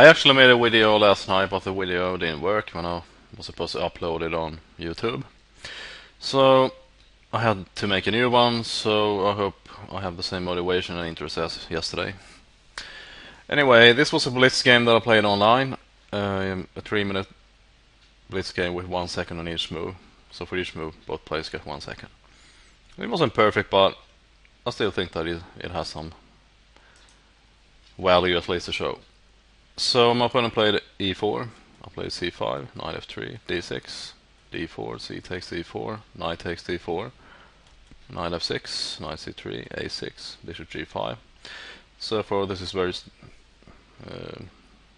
I actually made a video last night, but the video didn't work when I was supposed to upload it on YouTube. So I had to make a new one, so I hope I have the same motivation and interest as yesterday. Anyway, this was a blitz game that I played online. A 3-minute blitz game with 1 second on each move. So for each move, both players get 1 second. It wasn't perfect, but I still think that it has some value at least to show. So my opponent played e4, I played c5, knight f3, d6, d4, c takes d4, knight takes d4, knight f6, knight c3, a6, bishop g5. So far this is very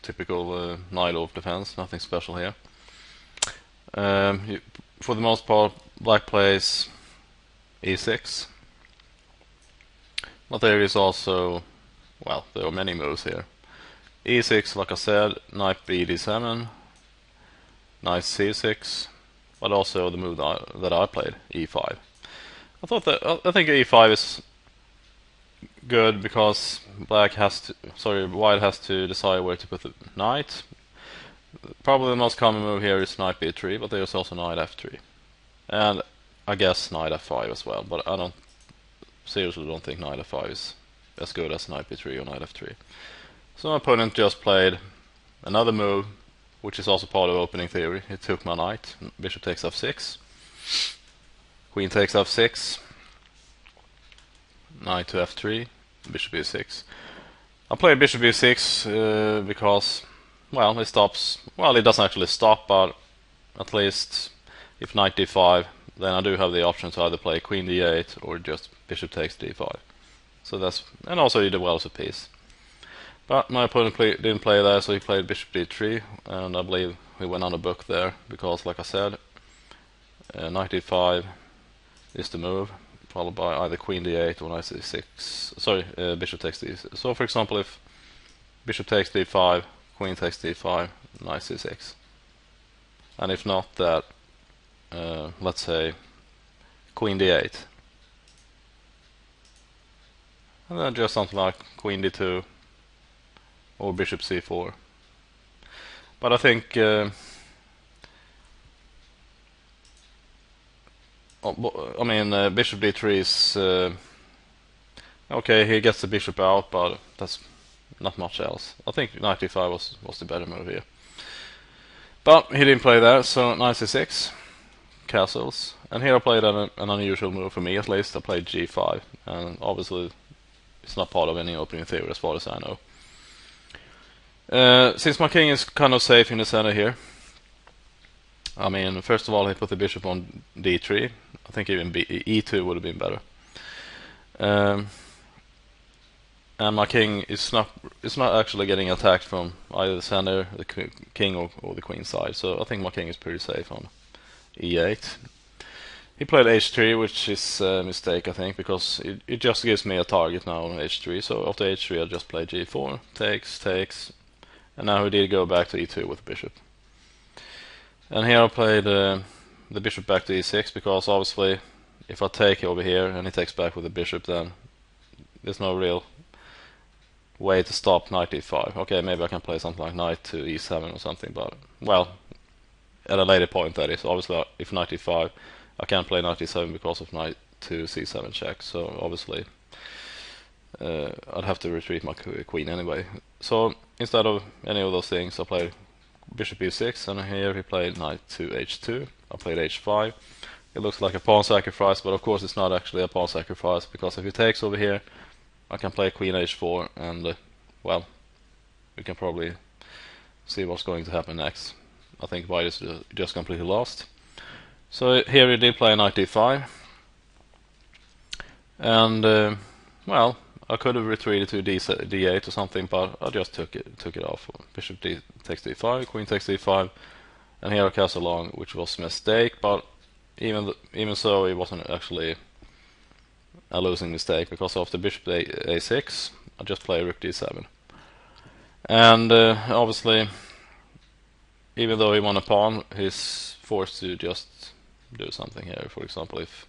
typical knight off defense, nothing special here. For the most part, black plays e6, but there is also, well, there are many moves here. e6, like I said, knight b d7, knight c6, but also the move that I played, e5. I think e5 is good because white has to decide where to put the knight. Probably the most common move here is knight b3, but there's also knight f3, and I guess knight f5 as well. But I seriously don't think knight f5 is as good as knight b3 or knight f3. So my opponent just played another move, which is also part of opening theory. He took my knight, bishop takes f6, queen takes f6, knight to f3, bishop e6. I played bishop e6 because, well, it stops. Well, it doesn't actually stop, but at least if knight d5, then I do have the option to either play queen d8 or just bishop takes d5. So that's, and also he develops a piece. But my opponent didn't play there, so he played bishop d3, and I believe he went on a book there because, like I said, knight d5 is the move, followed by either queen d8 or knight c6. Sorry, bishop takes d6. So, for example, if bishop takes d5, queen takes d5, knight c6, and if not that, let's say queen d8, and then just something like queen d2. Or bishop c4. But I think bishop d3 is okay. He gets the bishop out, but that's not much else. I think knight d5 was the better move here. But he didn't play that, so knight c6, castles, and here I played an unusual move for me at least. I played g5, and obviously it's not part of any opening theory as far as I know. Since my king is kind of safe in the center here, I mean, first of all, he put the bishop on d3. I think even e2 would have been better. And my king is not actually getting attacked from either the center, the king, or the queen side. So I think my king is pretty safe on e8. He played h3, which is a mistake, I think, because it just gives me a target now on h3. So after h3, I just play g4, takes. And now he did go back to e2 with the bishop. And here I played the bishop back to e6 because obviously if I take over here and he takes back with the bishop, then there's no real way to stop knight d5. Okay, maybe I can play something like knight to e7 or something, but, well, at a later point that is. Obviously if knight d5, I can't play knight d7 because of knight to c7 check, so obviously I'd have to retreat my queen anyway. So instead of any of those things, I played bishop e6, and here he played knight to h2. I played h5. It looks like a pawn sacrifice, but of course it's not actually a pawn sacrifice, because if he takes over here, I can play queen h4, and well, we can probably see what's going to happen next. I think white is just completely lost. So here he did play knight d5, and well, I could have retreated to d8 or something, but I just took it off. Bishop takes d5, queen takes d5, and here I castle along, which was a mistake. But even so, it wasn't actually a losing mistake, because after bishop a6, I just play rook d7, and obviously, even though he won a pawn, he's forced to just do something here. For example, if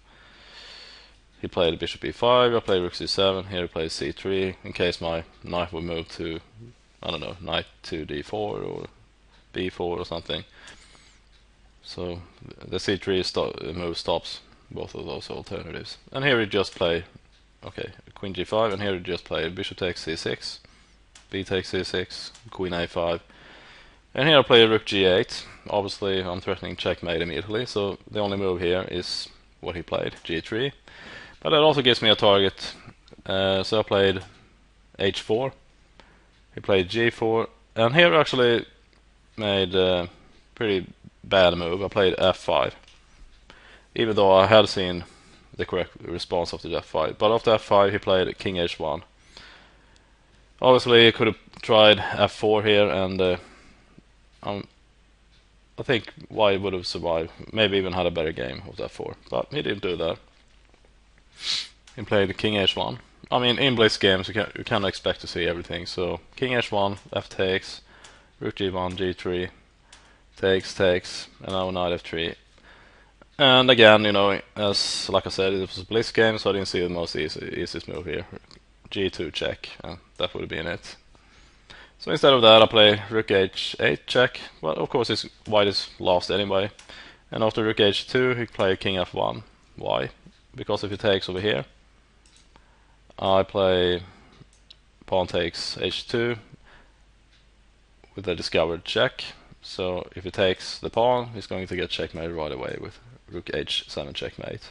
he played bishop e5, I played rook c7, here he plays c3, in case my knight would move to I don't know, knight to d4 or b4 or something. So the c3 move stops both of those alternatives. And here we just play, okay, queen g5, and here we just play bishop takes c6, b takes c6, queen a5. And here I play rook g8. Obviously I'm threatening checkmate immediately, so the only move here is what he played, g3. But that also gives me a target, so I played h4, he played g4, and here I actually made a pretty bad move. I played f5, even though I had seen the correct response after f5. But after f5 he played king h1. Obviously he could have tried f4 here, and I think white would have survived, maybe even had a better game of f4, but he didn't do that. He played king h1. I mean, in blitz games you can't expect to see everything, so king h1, f takes, rook g1, g3, takes, and now knight f3. And again, you know, as like I said, it was a blitz game, so I didn't see the most easiest move here. g2 check, and that would have been it. So instead of that, I play rook h8 check. Well, of course, white is lost anyway. And after rook h2, he play king f1. Why? Because if he takes over here, I play pawn takes h2 with a discovered check. So if he takes the pawn, he's going to get checkmate right away with rook h7 checkmate.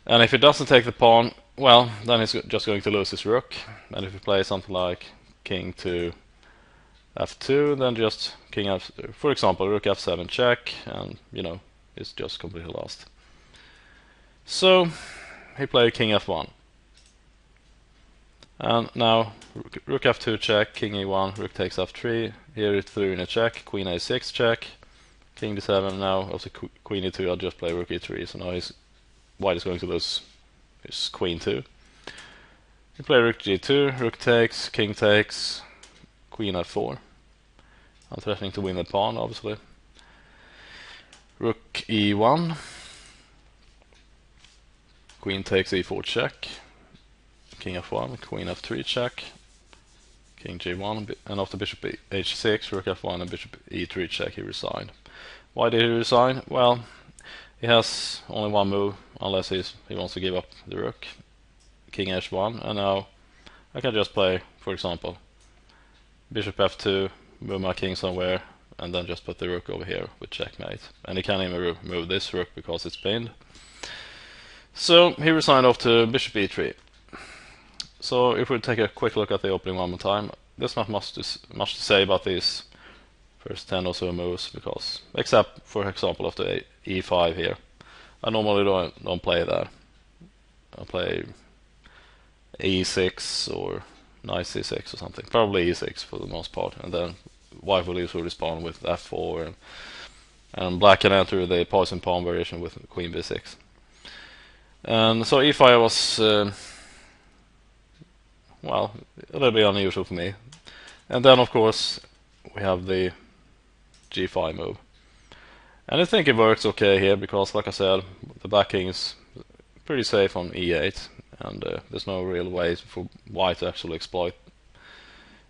And if he doesn't take the pawn, well, then he's just going to lose his rook. And if he plays something like king to f2, then just king f, for example, rook f7 check, and you know, it's just completely lost. So he played king f1, and now rook f2 check, king e1, rook takes f3. Here it threw in a check, queen a6 check, king d7. Now after queen e2, I'll just play rook e3. So now white is going to lose his queen too. You play rook g2, rook takes, king takes, queen f4. I'm threatening to win the pawn, obviously. Rook e1, queen takes e4 check, king f1, queen f3 check, king g1, and after bishop h6, rook f1 and bishop e3 check, he resigned. Why did he resign? Well, he has only one move, unless he wants to give up the rook. King h1, and now I can just play, for example, bishop f2, move my king somewhere, and then just put the rook over here with checkmate. And he can't even move this rook because it's pinned. So he resigned off to bishop e3. So if we take a quick look at the opening one more time, there's not much to say about these first 10 or so moves, because except for example after e5 here, I normally don't play that. I play e6 or knight c6 or something, probably e6 for the most part, and then white will usually respond with f4, and black can enter the poison pawn variation with queen b6. And so e5 was well, a little bit unusual for me. And then of course we have the g5 move, and I think it works okay here because, like I said, the black king is pretty safe on e8, and there's no real way for white to actually exploit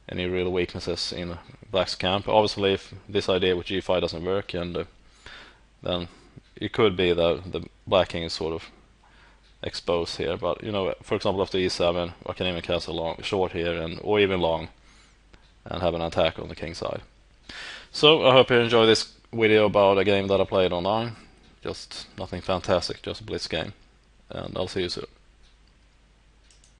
any real weaknesses in black's camp. Obviously, if this idea with g5 doesn't work, and then it could be that the black king is sort of exposed here. But you know, for example, after e7, I can even cast a long short here, or even long, and have an attack on the king side. So I hope you enjoy this video about a game that I played online. Just nothing fantastic, just a blitz game, and I'll see you soon.